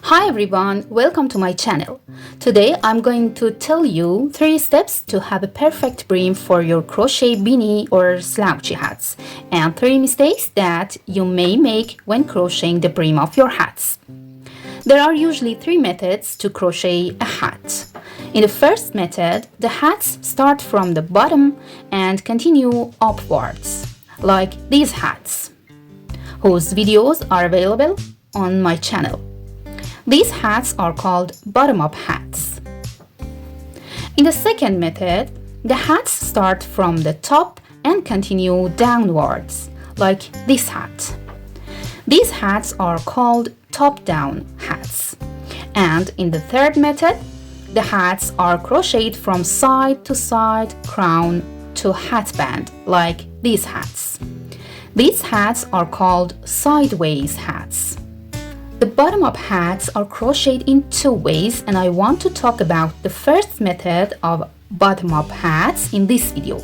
Hi everyone, welcome to my channel. Today I'm going to tell you 3 steps to have a perfect brim for your crochet beanie or slouchy hats, and 3 mistakes that you may make when crocheting the brim of your hats. There are usually 3 methods to crochet a hat. In the first method, the hats start from the bottom and continue upwards, like these hats, whose videos are available on my channel. These hats are called bottom-up hats. In the second method, the hats start from the top and continue downwards, like this hat. These hats are called top-down hats. And in the third method, the hats are crocheted from side to side, crown to hatband, like these hats. These hats are called sideways hats. The bottom-up hats are crocheted in 2 ways, and I want to talk about the first method of bottom-up hats in this video.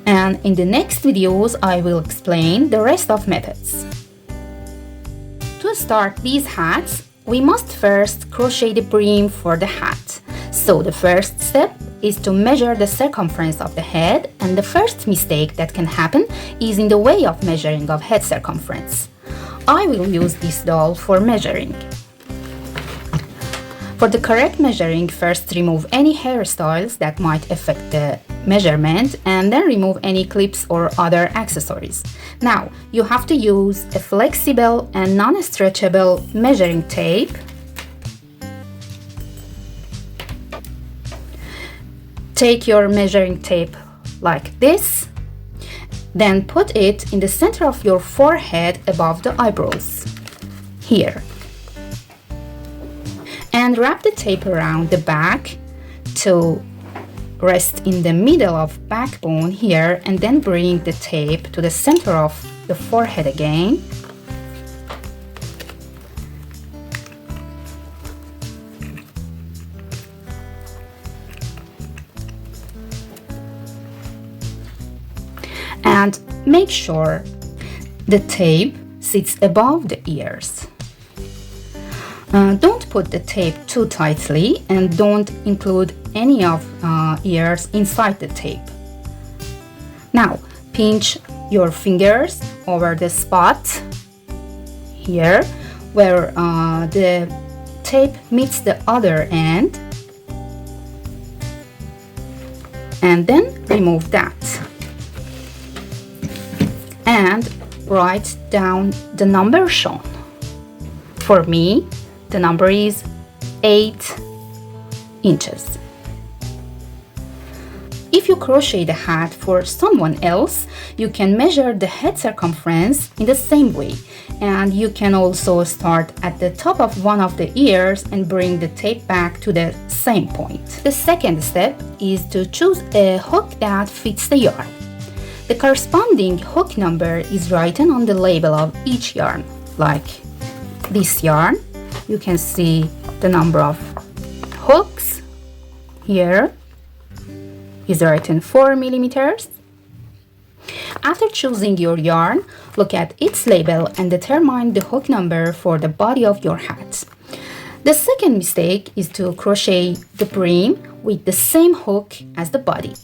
And in the next videos, I will explain the rest of methods. To start these hats, we must first crochet the brim for the hat. So the first step is to measure the circumference of the head, and the first mistake that can happen is in the way of measuring of head circumference. I will use this doll for measuring. For the correct measuring, first remove any hairstyles that might affect the measurement, and then remove any clips or other accessories. Now, you have to use a flexible and non-stretchable measuring tape. Take your measuring tape like this. Then put it in the center of your forehead above the eyebrows, here. And wrap the tape around the back to rest in the middle of backbone here, and then bring the tape to the center of the forehead again. And make sure the tape sits above the ears. Don't put the tape too tightly, and don't include any of ears inside the tape. Now, pinch your fingers over the spot here where the tape meets the other end, and then remove that. And write down the number shown. For me, the number is 8 inches. If you crochet the hat for someone else, you can measure the head circumference in the same way, and you can also start at the top of one of the ears and bring the tape back to the same point. The second step is to choose a hook that fits the yarn. The corresponding hook number is written on the label of each yarn, like this yarn. You can see the number of hooks here is written 4 millimeters. After choosing your yarn, look at its label and determine the hook number for the body of your hat. The second mistake is to crochet the brim with the same hook as the body.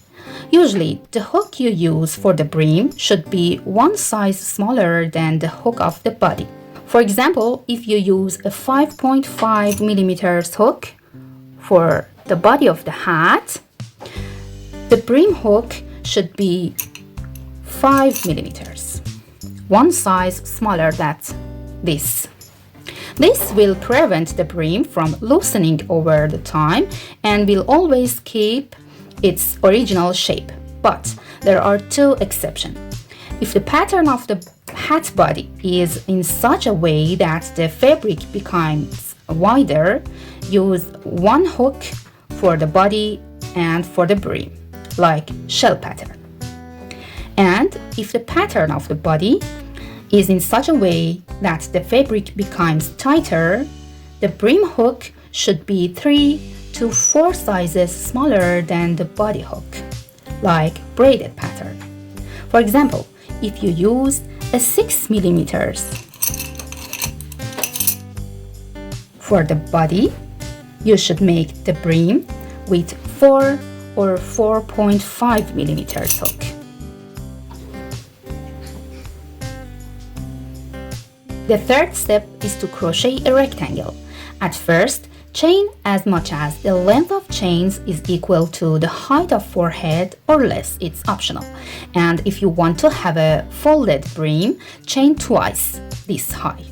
Usually, the hook you use for the brim should be 1 size smaller than the hook of the body. For example, if you use a 5.5 millimeters hook for the body of the hat, the brim hook should be 5 millimeters, 1 size smaller than this. This will prevent the brim from loosening over the time and will always keep its original shape. But there are 2 exceptions. If the pattern of the hat body is in such a way that the fabric becomes wider, use 1 hook for the body and for the brim, like shell pattern. And if the pattern of the body is in such a way that the fabric becomes tighter, the brim hook should be 3 to 4 sizes smaller than the body hook, like braided pattern. For example, if you use a 6 millimeters For the body, you should make the brim with 4 or 4.5 millimeters hook. The third step is to crochet a rectangle. At first, chain as much as the length of chains is equal to the height of forehead or less, it's optional. And if you want to have a folded brim, chain twice this high.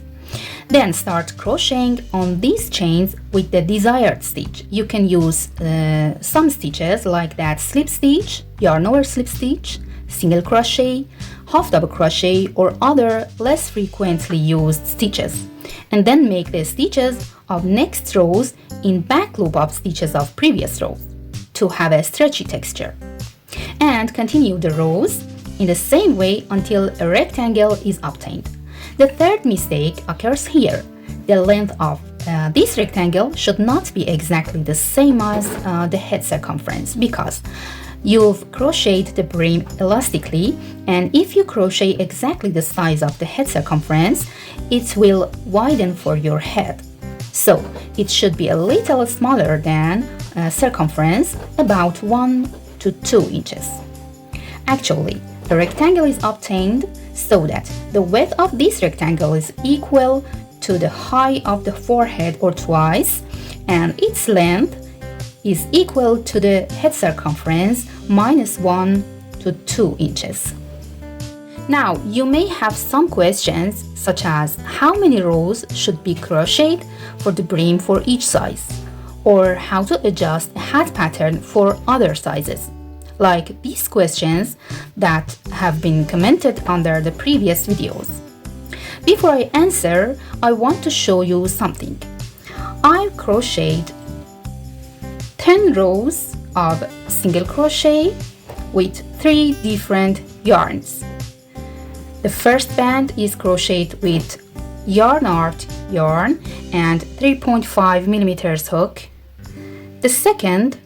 Then start crocheting on these chains with the desired stitch. You can use some stitches like that slip stitch, yarn over slip stitch, single crochet, half double crochet, or other less frequently used stitches. And then make the stitches of next rows in back loop of stitches of previous rows to have a stretchy texture. And continue the rows in the same way until a rectangle is obtained. The third mistake occurs here. The length of this rectangle should not be exactly the same as the head circumference, because you've crocheted the brim elastically, and if you crochet exactly the size of the head circumference, it will widen for your head. So it should be a little smaller than circumference, about 1 to 2 inches. Actually, a rectangle is obtained so that the width of this rectangle is equal to the height of the forehead or twice, and its length is equal to the head circumference minus 1 to 2 inches. Now, you may have some questions such as how many rows should be crocheted for the brim for each size, or how to adjust a hat pattern for other sizes, like these questions that have been commented under the previous videos. Before I answer, I want to show you something. I've crocheted 10 rows of single crochet with 3 different yarns. The first band is crocheted with yarn art yarn and 3.5 millimeters hook. The second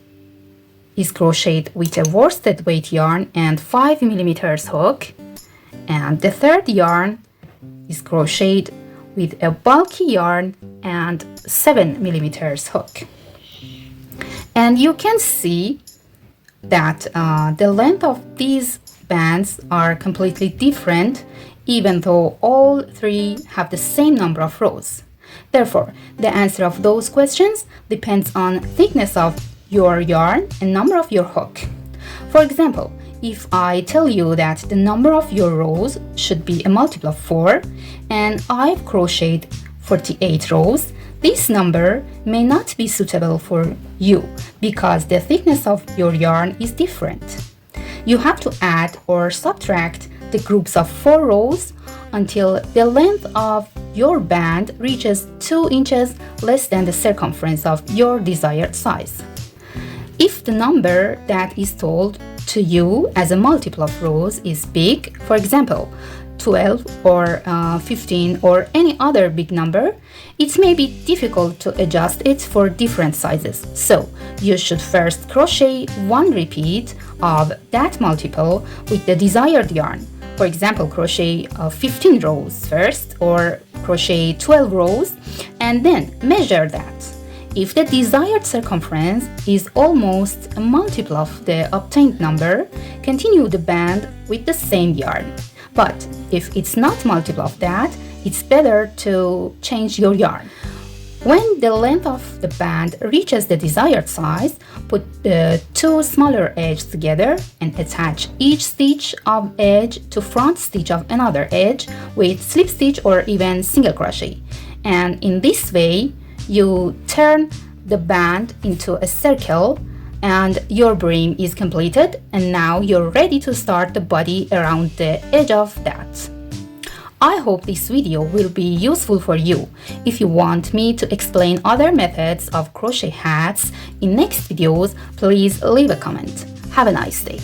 is crocheted with a worsted weight yarn and 5 millimeters hook. And the third yarn is crocheted with a bulky yarn and 7 millimeters hook. And you can see that the length of these bands are completely different, even though all 3 have the same number of rows. Therefore, the answer of those questions depends on thickness of your yarn and number of your hook. For example, if I tell you that the number of your rows should be a multiple of 4 and I've crocheted 48 rows, this number may not be suitable for you because the thickness of your yarn is different. You have to add or subtract the groups of 4 rows until the length of your band reaches 2 inches less than the circumference of your desired size. If the number that is told to you as a multiple of rows is big, for example, 12 or 15 or any other big number, it may be difficult to adjust it for different sizes. So you should first crochet 1 repeat of that multiple with the desired yarn. For example, crochet 15 rows first, or crochet 12 rows, and then measure that. If the desired circumference is almost a multiple of the obtained number, continue the band with the same yarn. But if it's not multiple of that, it's better to change your yarn. When the length of the band reaches the desired size, put the 2 smaller edges together and attach each stitch of edge to front stitch of another edge with slip stitch or even single crochet. And in this way, you turn the band into a circle and your brim is completed, and now you're ready to start the body around the edge of that. I hope this video will be useful for you. If you want me to explain other methods of crochet hats in next videos, please leave a comment. Have a nice day.